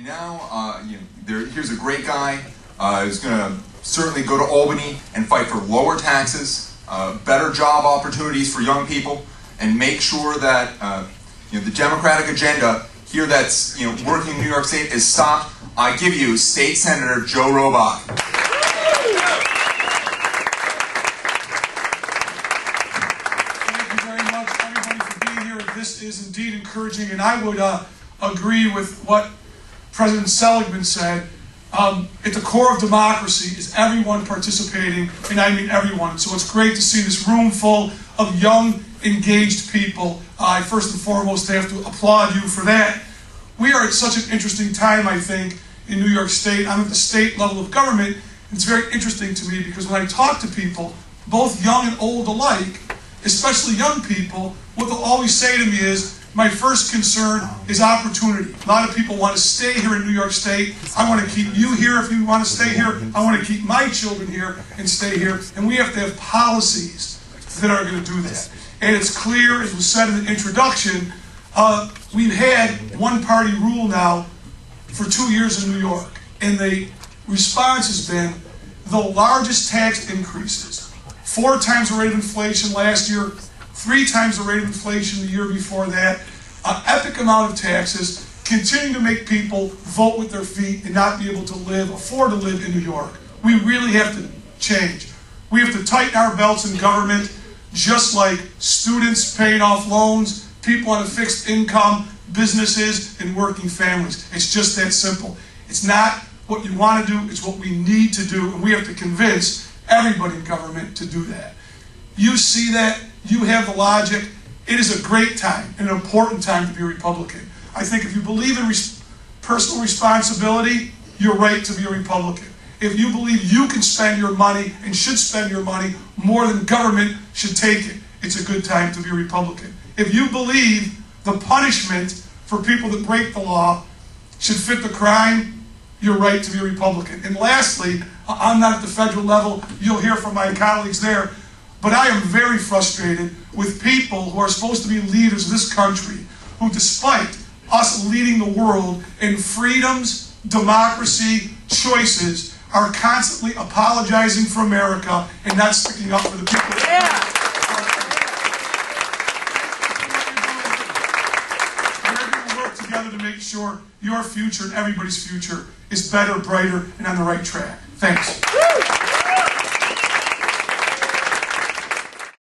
now, here's a great guy who's going to certainly go to Albany and fight for lower taxes, better job opportunities for young people, and make sure that the Democratic agenda here that's working in New York State is stopped. I give you State Senator Joe Robach. Thank you very much, everybody, for being here. This is indeed encouraging, and I would agree with what President Seligman said. At the core of democracy is everyone participating, and I mean everyone. So it's great to see this room full of young, engaged people. I first and foremost have to applaud you for that. We are at such an interesting time, I think, in New York State. I'm at the state level of government. It's very interesting to me because when I talk to people, both young and old alike, especially young people, what they'll always say to me is, my first concern is opportunity. A lot of people want to stay here in New York State. I want to keep you here if you want to stay here. I want to keep my children here and stay here. And we have to have policies that are going to do that. And it's clear, as was said in the introduction, we've had one-party rule now for 2 years in New York. And the response has been the largest tax increases. 4 times the rate of inflation last year, 3 times the rate of inflation the year before that, an epic amount of taxes, continuing to make people vote with their feet and not be able to afford to live in New York. We really have to change. We have to tighten our belts in government, just like students paying off loans, people on a fixed income, businesses, and working families. It's just that simple. It's not what you want to do, it's what we need to do, and we have to convince everybody in government to do that. You see that. You have the logic. It is a great time, an important time to be a Republican. I think if you believe in personal responsibility, you're right to be a Republican. If you believe you can spend your money and should spend your money more than government should take it, it's a good time to be a Republican. If you believe the punishment for people that break the law should fit the crime, you're right to be a Republican. And lastly, I'm not at the federal level. You'll hear from my colleagues there. But I am very frustrated with people who are supposed to be leaders of this country who, despite us leading the world in freedoms, democracy, choices, are constantly apologizing for America and not sticking up for the people. We're going to work together to make sure your future and everybody's future is better, brighter, and on the right track. Thanks.